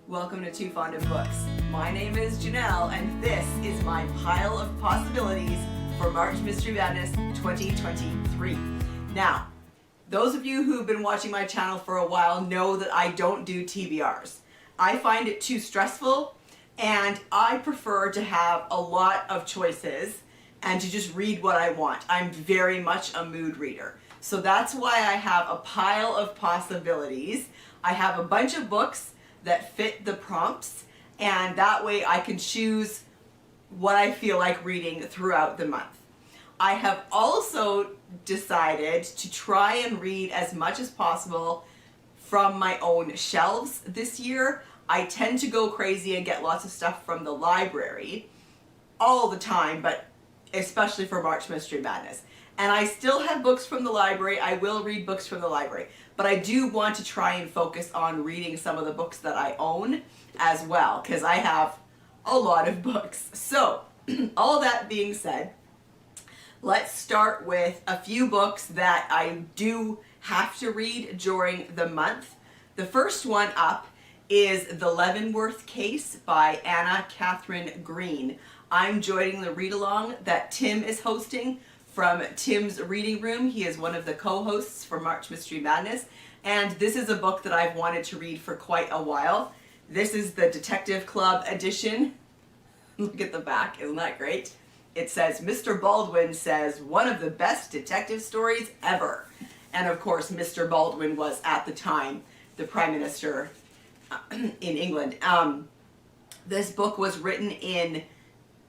Welcome to Too Fond of Books. My name is Janelle, and this is my pile of possibilities for March Mystery Madness 2023. Now, those of you who've been watching my channel for a while know that I don't do TBRs. I find it too stressful, and I prefer to have a lot of choices and to just read what I want. I'm very much a mood reader. So that's why I have a pile of possibilities. I have a bunch of books that fit the prompts, and that way I can choose what I feel like reading throughout the month. I have also decided to try and read as much as possible from my own shelves this year. I tend to go crazy and get lots of stuff from the library all the time, but especially for March Mystery Madness. And I still have books from the library. I will read books from the library. But I do want to try and focus on reading some of the books that I own as well, because I have a lot of books. So, all that being said, let's start with a few books that I do have to read during the month. The first one up is The Leavenworth Case by Katherine Green. I'm joining the read-along that Tim is hosting from Tim's Reading Room. He is one of the co-hosts for March Mystery Madness, and this is a book that I've wanted to read for quite a while. This is the Detective Club edition. Look at the back, isn't that great? It says, Mr. Baldwin says, one of the best detective stories ever. And of course, Mr. Baldwin was at the time the Prime Minister in England. This book was written in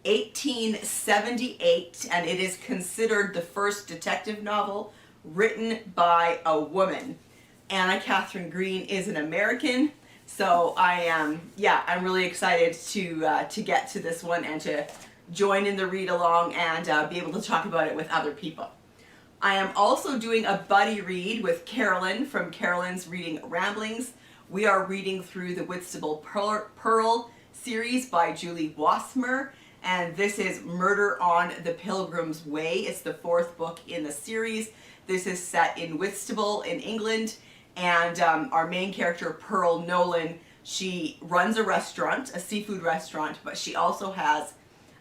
1878, and it is considered the first detective novel written by a woman. Katherine Green is an American, so I'm really excited to get to this one and to join in the read along and be able to talk about it with other people. I am also doing a buddy read with Carolyn from Carolyn's Reading Ramblings. We are reading through the Whitstable Pearl series by Julie Wassmer. And this is Murder on the Pilgrims Way. It's the fourth book in the series. This is set in Whitstable in England. And our main character, Pearl Nolan, she runs a restaurant, a seafood restaurant, but she also has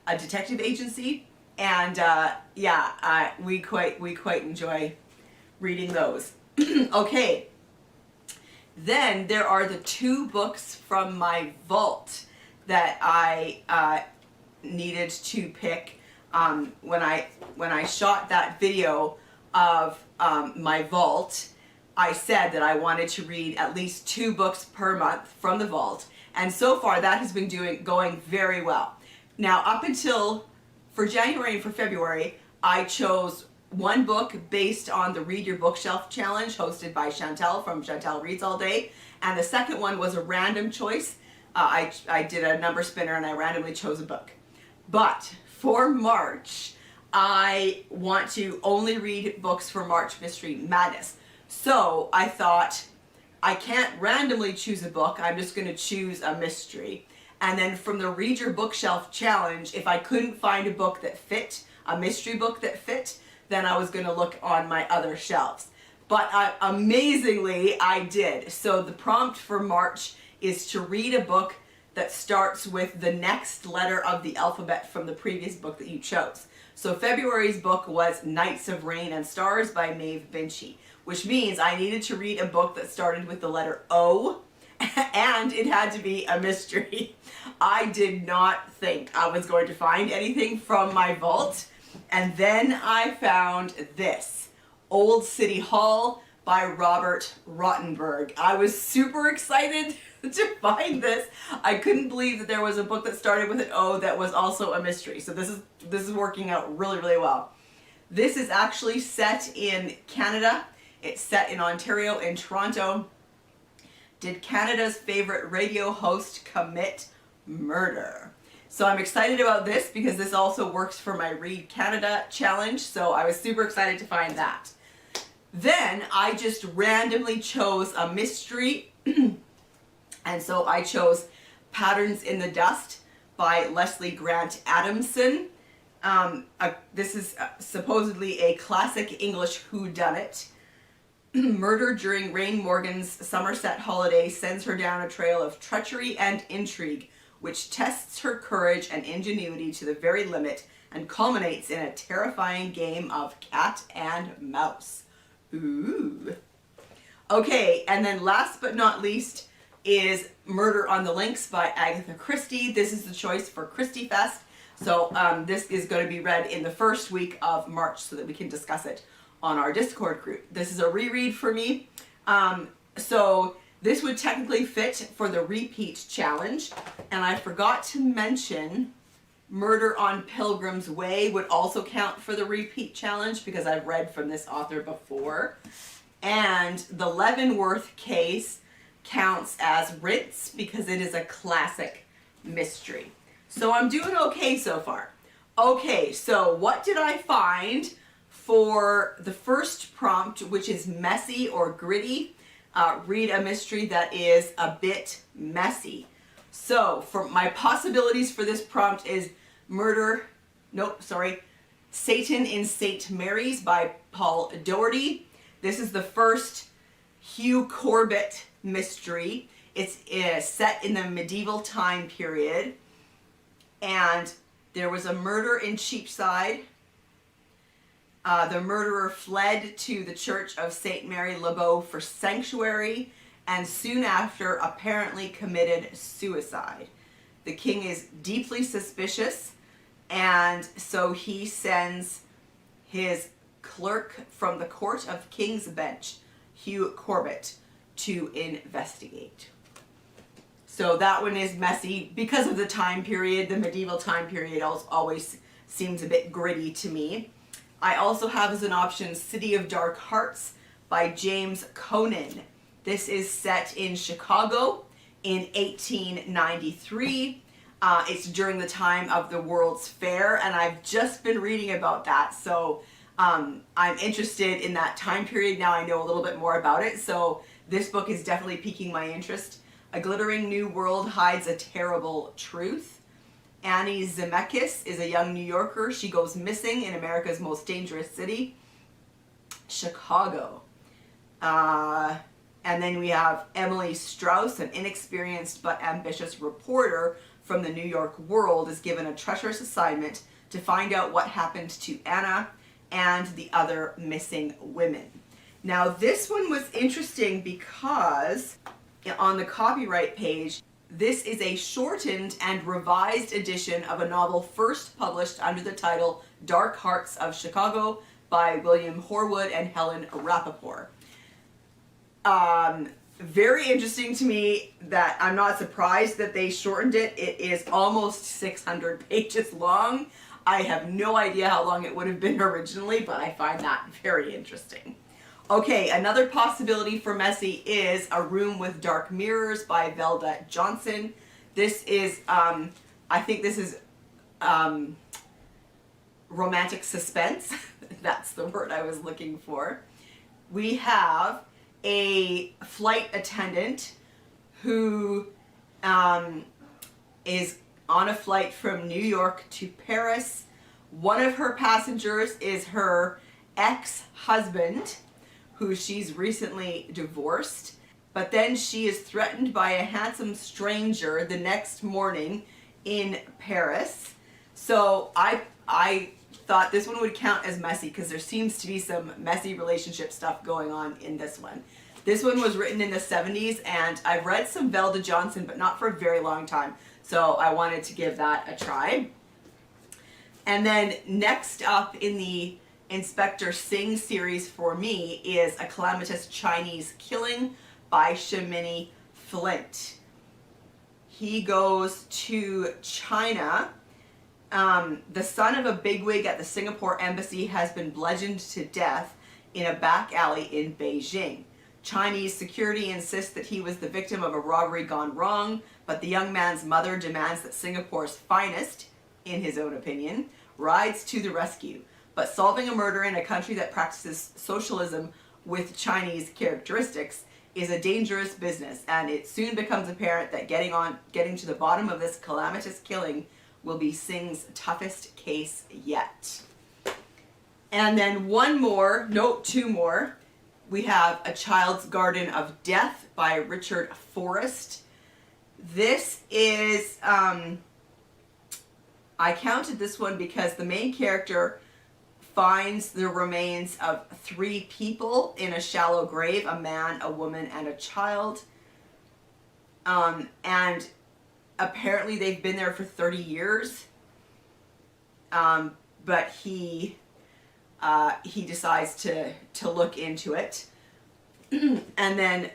a detective agency. And we quite enjoy reading those. Okay. Then there are the two books from my vault that I needed to pick. When I shot that video of my vault, I said that I wanted to read at least 2 books per month from the vault, and so far that has been going very well. Now, up until for January and for February, I chose one book based on the Read Your Bookshelf Challenge hosted by Chantel from Chantel Reads All Day, and the second one was a random choice. I did a number spinner and I randomly chose a book. But for March, I want to only read books for March Mystery Madness. So I thought, I can't randomly choose a book, I'm just going to choose a mystery. And then from the Read Your Bookshelf Challenge, if I couldn't find a book that fit, a mystery book that fit, then I was going to look on my other shelves. But amazingly, I did. So the prompt for March is to read a book that starts with the next letter of the alphabet from the previous book that you chose. So February's book was Nights of Rain and Stars by Maeve Binchy, which means I needed to read a book that started with the letter O, and it had to be a mystery. I did not think I was going to find anything from my vault, and then I found this, Old City Hall by Robert Rottenberg. I was super excited to find this. I couldn't believe that there was a book that started with an O that was also a mystery. So this is working out really, really well. This is actually set in Canada. It's set in Ontario, in Toronto. Did Canada's favorite radio host commit murder? So I'm excited about this because this also works for my Read Canada challenge. So I was super excited to find that. Then I just randomly chose a mystery. And so I chose Patterns in the Dust by Leslie Grant Adamson. This is supposedly a classic English whodunit. Murder during Rain Morgan's Somerset holiday sends her down a trail of treachery and intrigue, which tests her courage and ingenuity to the very limit and culminates in a terrifying game of cat and mouse. Ooh. Okay, and then last but not least is Murder on the Links by Agatha Christie. This is the choice for ChristieFest. So this is going to be read in the first week of March so that we can discuss it on our Discord group. This is a reread for me. So this would technically fit for the repeat challenge. And I forgot to mention Murder on Pilgrims Way would also count for the repeat challenge because I've read from this author before. And the Leavenworth Case counts as rinse because it is a classic mystery. So I'm doing okay so far. Okay, so what did I find for the first prompt, which is messy or gritty? Read a mystery that is a bit messy. So for my possibilities for this prompt is Satan in St. Mary's by Paul Doherty. This is the first Hugh Corbett mystery. It's set in the medieval time period. And there was a murder in Cheapside. The murderer fled to the Church of St. Mary Le Beau for sanctuary and soon after apparently committed suicide. The king is deeply suspicious, and so he sends his clerk from the Court of King's Bench, Hugh Corbett, to investigate. So that one is messy because of the time period. The medieval time period always seems a bit gritty to me. I also have as an option City of Dark Hearts by James Conan. This is set in Chicago in 1893. It's during the time of the World's Fair, and I've just been reading about that. So I'm interested in that time period. Now I know a little bit more about it. So this book is definitely piquing my interest. A glittering new world hides a terrible truth. Annie Zemeckis is a young New Yorker. She goes missing in America's most dangerous city, Chicago. And then we have Emily Strauss, an inexperienced but ambitious reporter from the New York World, is given a treacherous assignment to find out what happened to Anna and the other missing women. Now this one was interesting because on the copyright page, this is a shortened and revised edition of a novel first published under the title Dark Hearts of Chicago by William Horwood and Helen Rappaport. Very interesting to me that I'm not surprised that they shortened it. It is almost 600 pages long. I have no idea how long it would have been originally, but I find that very interesting. Okay, another possibility for messy is A Room with Dark Mirrors by Velda Johnston. This is, I think this is romantic suspense. That's the word I was looking for. We have a flight attendant who is on a flight from New York to Paris. One of her passengers is her ex-husband, who she's recently divorced, but then she is threatened by a handsome stranger the next morning in Paris. So I thought this one would count as messy because there seems to be some messy relationship stuff going on in this one. This one was written in the 70s, and I've read some Velda Johnston, but not for a very long time, so I wanted to give that a try. And then next up in the Inspector Singh series for me is A Calamitous Chinese Killing by Shamini Flint. He goes to China. The son of a bigwig at the Singapore embassy has been bludgeoned to death in a back alley in Beijing. Chinese security insists that he was the victim of a robbery gone wrong, but the young man's mother demands that Singapore's finest, in his own opinion, rides to the rescue. But solving a murder in a country that practices socialism with Chinese characteristics is a dangerous business, and it soon becomes apparent that getting to the bottom of this calamitous killing will be Singh's toughest case yet. And then two more. We have A Child's Garden of Death by Richard Forrest. This is, I counted this one because the main character finds the remains of 3 people in a shallow grave, a man, a woman, and a child. And apparently they've been there for 30 years. But he decides to look into it. And then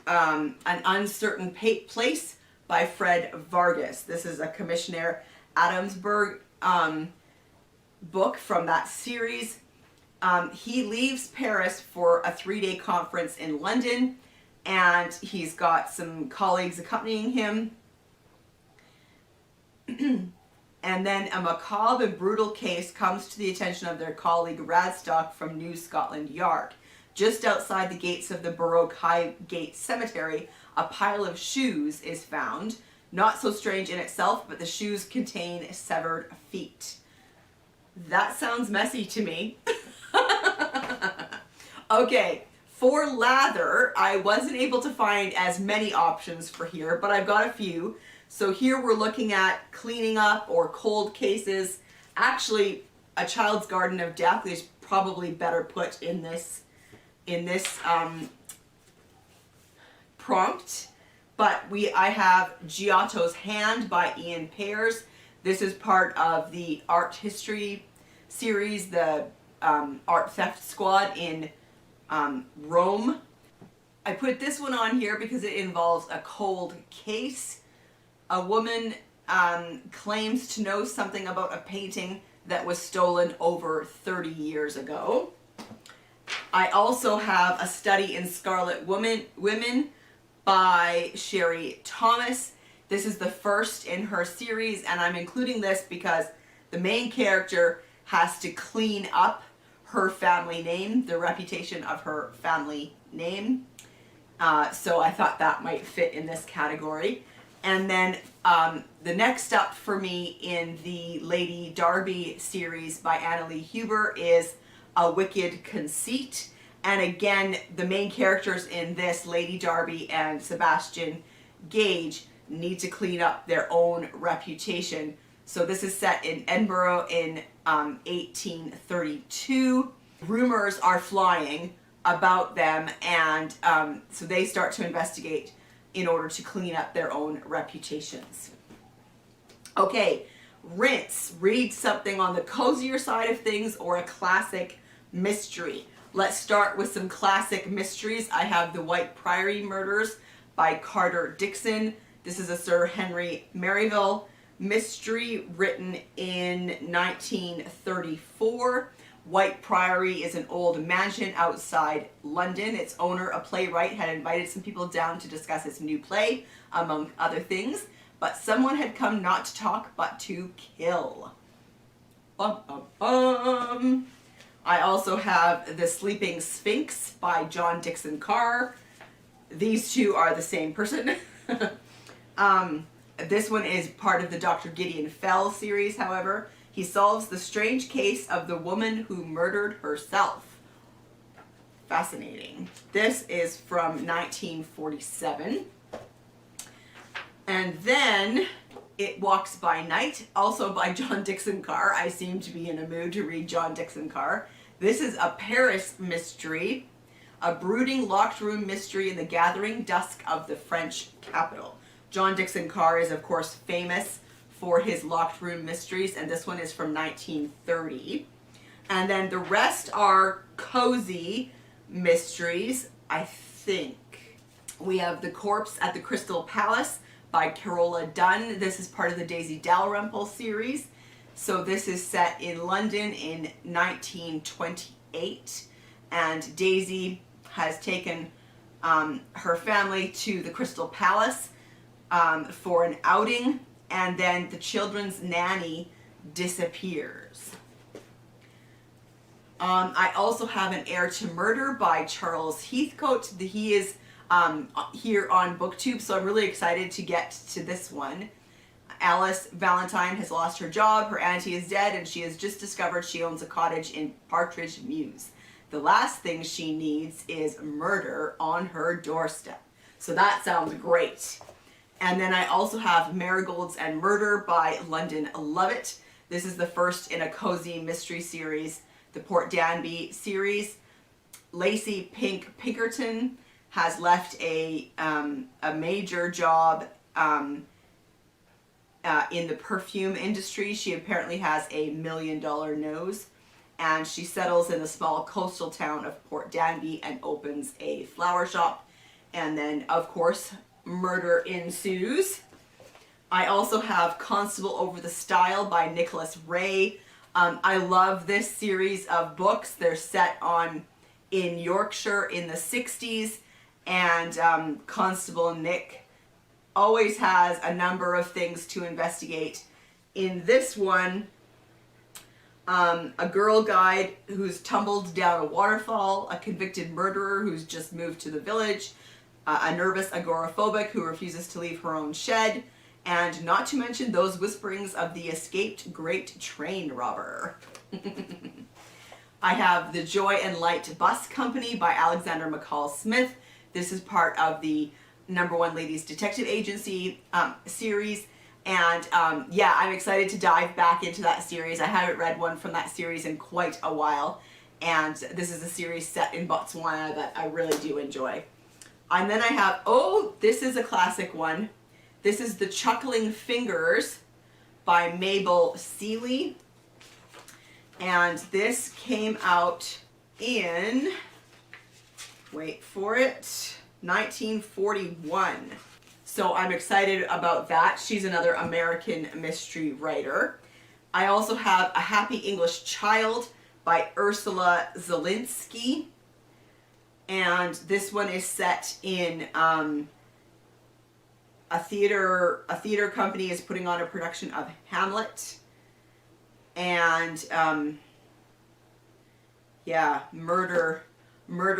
An Uncertain Place by Fred Vargas. This is a Commissioner Adamsberg book from that series. He leaves Paris for a 3-day conference in London, and he's got some colleagues accompanying him. And then a macabre and brutal case comes to the attention of their colleague Radstock from New Scotland Yard. Just outside the gates of the Baroque Highgate Cemetery, a pile of shoes is found. Not so strange in itself, but the shoes contain severed feet. That sounds messy to me. Okay, for Lather, I wasn't able to find as many options for here, but I've got a few. So here we're looking at cleaning up or cold cases. Actually, A Child's Garden of Death is probably better put in this prompt. But I have Giotto's Hand by Iain Pears. This is part of the art history series, the art theft squad in Rome. I put this one on here because it involves a cold case. A woman claims to know something about a painting that was stolen over 30 years ago. I also have A Study in Scarlet Women by Sherry Thomas. This is the first in her series, and I'm including this because the main character has to clean up her family name, the reputation of her family name. So I thought that might fit in this category. And then the next up for me in the Lady Darby series by Annalee Huber is A Wicked Conceit. And again, the main characters in this, Lady Darby and Sebastian Gage, need to clean up their own reputation. So this is set in Edinburgh in 1832. Rumors are flying about them, and so they start to investigate in order to clean up their own reputations. Okay, rinse. Read something on the cozier side of things or a classic mystery. Let's start with some classic mysteries. I have The White Priory Murders by Carter Dixon. This is a Sir Henry Merivale mystery written in 1934. White Priory is an old mansion outside London. Its owner, a playwright, had invited some people down to discuss his new play, among other things, but someone had come not to talk, but to kill. Bum, bum, bum. I also have The Sleeping Sphinx by John Dixon Carr. These two are the same person. This one is part of the Dr. Gideon Fell series, however. He solves the strange case of the woman who murdered herself. Fascinating. This is from 1947. And then It Walks by Night, also by John Dixon Carr. I seem to be in a mood to read John Dixon Carr. This is a Paris mystery, a brooding locked room mystery in the gathering dusk of the French capital. John Dixon Carr is, of course, famous for his locked room mysteries, and this one is from 1930. And then the rest are cozy mysteries, I think. We have The Corpse at the Crystal Palace by Carola Dunn. This is part of the Daisy Dalrymple series. So this is set in London in 1928, and Daisy has taken her family to the Crystal Palace for an outing, and then the children's nanny disappears. I also have An Heir to Murder by Charles Heathcote. He is here on BookTube, so I'm really excited to get to this one. Alice Valentine has lost her job, her auntie is dead, and she has just discovered she owns a cottage in Partridge Mews. the last thing she needs is murder on her doorstep. So that sounds great. And then I also have Marigolds and Murder by London Lovett. This is the first in a cozy mystery series, the Port Danby series. Lacey Pink Pinkerton has left a major job in the perfume industry. She apparently has a $1 million nose, and she settles in the small coastal town of Port Danby and opens a flower shop. And then, of course, murder ensues. I also have Constable Over the Stile by Nicholas Ray. I love this series of books. They're set in Yorkshire in the 60s, and Constable Nick always has a number of things to investigate. In this one, a girl guide who's tumbled down a waterfall, a convicted murderer who's just moved to the village, a nervous agoraphobic who refuses to leave her own shed, and not to mention those whisperings of the escaped great train robber. I have The Joy and Light Bus Company by Alexander McCall Smith. This is part of the #1 Ladies Detective Agency series. And yeah, I'm excited to dive back into that series. I haven't read one from that series in quite a while. And this is a series set in Botswana that I really do enjoy. And then I have, oh, this is a classic one. This is The Chuckling Fingers by Mabel Seeley. And this came out in, wait for it, 1941. So I'm excited about that. She's another American mystery writer. I also have A Happy English Child by Ursula Zelinsky. And this one is set in a theater company is putting on a production of Hamlet. And yeah, murder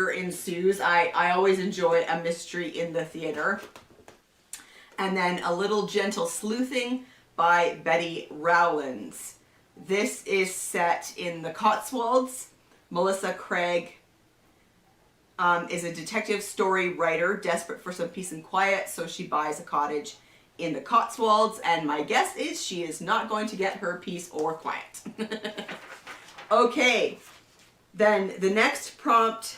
ensues. I always enjoy a mystery in the theater. And then A Little Gentle Sleuthing by Betty Rowlands. This is set in the Cotswolds. Melissa Craig is a detective story writer desperate for some peace and quiet, so she buys a cottage in the Cotswolds, and my guess is she is not going to get her peace or quiet. Okay, then the next prompt,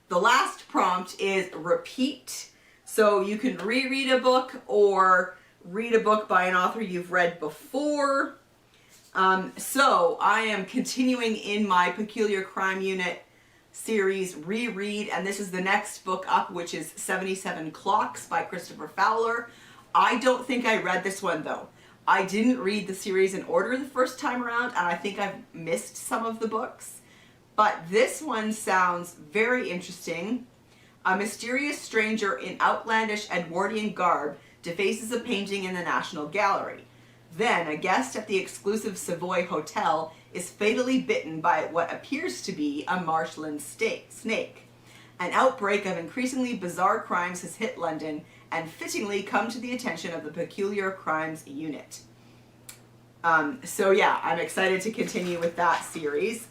the last prompt is repeat. So you can reread a book or read a book by an author you've read before. So I am continuing in my Peculiar Crime Unit series Reread, and this is the next book up, which is 77 Clocks by Christopher Fowler. I don't think I read this one though. I didn't read the series in order the first time around, and I think I've missed some of the books. But this one sounds very interesting. A mysterious stranger in outlandish Edwardian garb defaces a painting in the National Gallery. Then, a guest at the exclusive Savoy Hotel is fatally bitten by what appears to be a marshland snake. An outbreak of increasingly bizarre crimes has hit London and fittingly come to the attention of the Peculiar Crimes Unit. So yeah, I'm excited to continue with that series.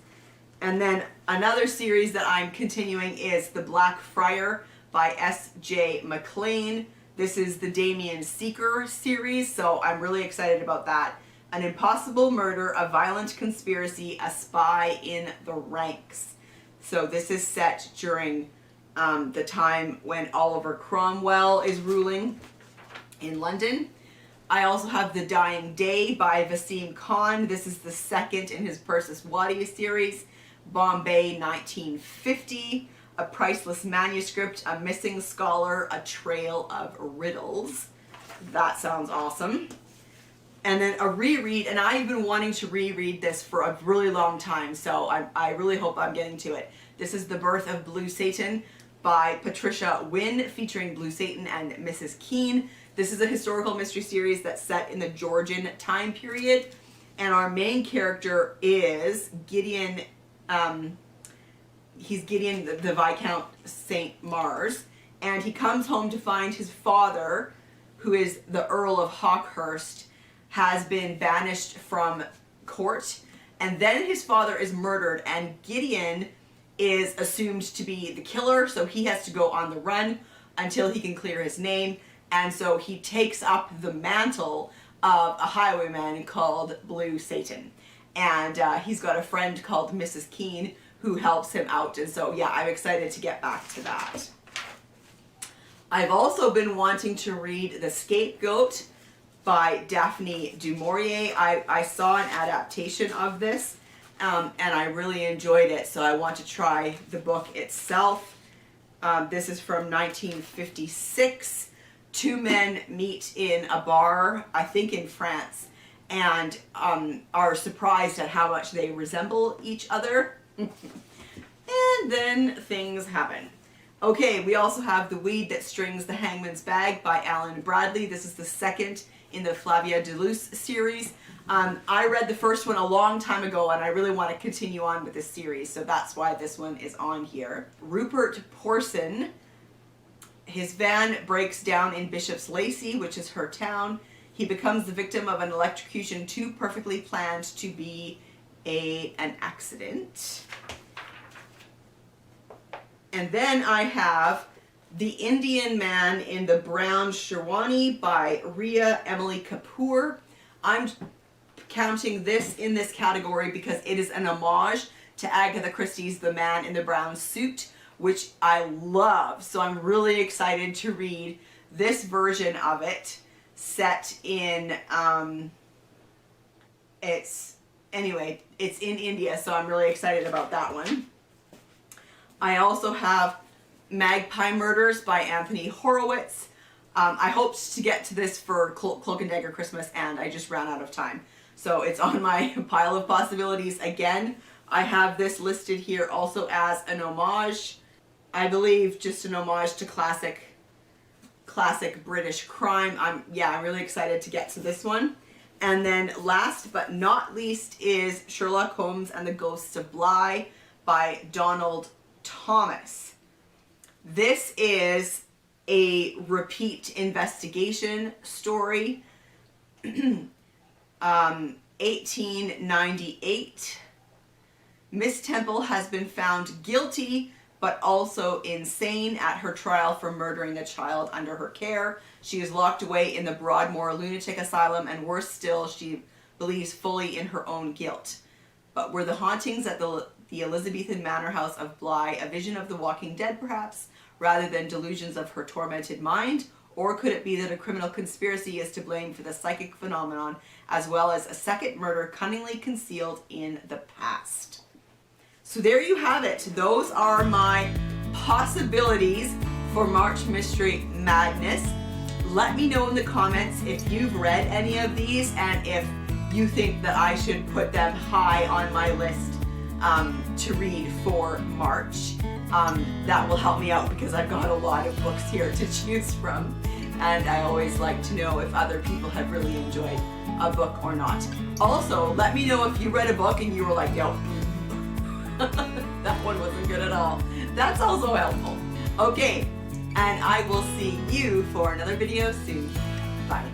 And then another series that I'm continuing is The Black Friar by S.J. McLean. This is the Damien Seeker series, so I'm really excited about that. An impossible murder, a violent conspiracy, a spy in the ranks. So this is set during the time when Oliver Cromwell is ruling in London. I also have The Dying Day by Vaseem Khan. This is the second in his Persis Wadi series. Bombay 1950, A Priceless Manuscript, A Missing Scholar, A Trail of Riddles. That sounds awesome. And then a reread, and I've been wanting to reread this for a really long time, so I really hope I'm getting to it. This is The Birth of Blue Satan by Patricia Wynne, featuring Blue Satan and Mrs. Keene. This is a historical mystery series that's set in the Georgian time period, and our main character is Gideon. He's Gideon the Viscount St. Mars, and he comes home to find his father, who is the Earl of Hawkhurst, has been banished from court, and then his father is murdered, and Gideon is assumed to be the killer, so he has to go on the run until he can clear his name. And so he takes up the mantle of a highwayman called Blue Satan. And he's got a friend called Mrs. Keene who helps him out. And so, yeah, I'm excited to get back to that. I've also been wanting to read The Scapegoat by Daphne du Maurier. I saw an adaptation of this, and I really enjoyed it, so I want to try the book itself. This is from 1956. Two men meet in a bar, I think in France, and are surprised at how much they resemble each other. And then things happen. Okay, we also have The Weed That Strings the Hangman's Bag by Alan Bradley. This is the second in the Flavia de Luce series. I read the first one a long time ago, and I really want to continue on with this series, so that's why this one is on here. Rupert Porson, his van breaks down in Bishop's Lacey, which is her town. He becomes the victim of an electrocution too perfectly planned to be an accident. And then I have The Indian Man in the Brown Sherwani by Ria Emily Kapoor. I'm counting this in this category because it is an homage to Agatha Christie's The Man in the Brown Suit, which I love. So I'm really excited to read this version of it, set in, it's in India, so I'm really excited about that one. I also have Magpie Murders by Anthony Horowitz. I hoped to get to this for Cloak and Dagger Christmas, and I just ran out of time. So it's on my pile of possibilities again. I have this listed here also as an homage. I believe just an homage to classic British crime. I'm really excited to get to this one. And then last but not least is Sherlock Holmes and the Ghosts of Bly by Donald Thomas. This is a repeat investigation story. 1898. Miss Temple has been found guilty but also insane at her trial for murdering a child under her care. She is locked away in the Broadmoor Lunatic Asylum, and worse still, she believes fully in her own guilt. But were the hauntings at the Elizabethan manor house of Bly a vision of the walking dead, perhaps, rather than delusions of her tormented mind? Or could it be that a criminal conspiracy is to blame for the psychic phenomenon, as well as a second murder cunningly concealed in the past? So there you have it. Those are my possibilities for March Mystery Madness. Let me know in the comments if you've read any of these and if you think that I should put them high on my list to read for March. That will help me out because I've got a lot of books here to choose from, and I always like to know if other people have really enjoyed a book or not. Also, let me know if you read a book and you were like, yo, that one wasn't good at all. That's also helpful. Okay, and I will see you for another video soon. Bye.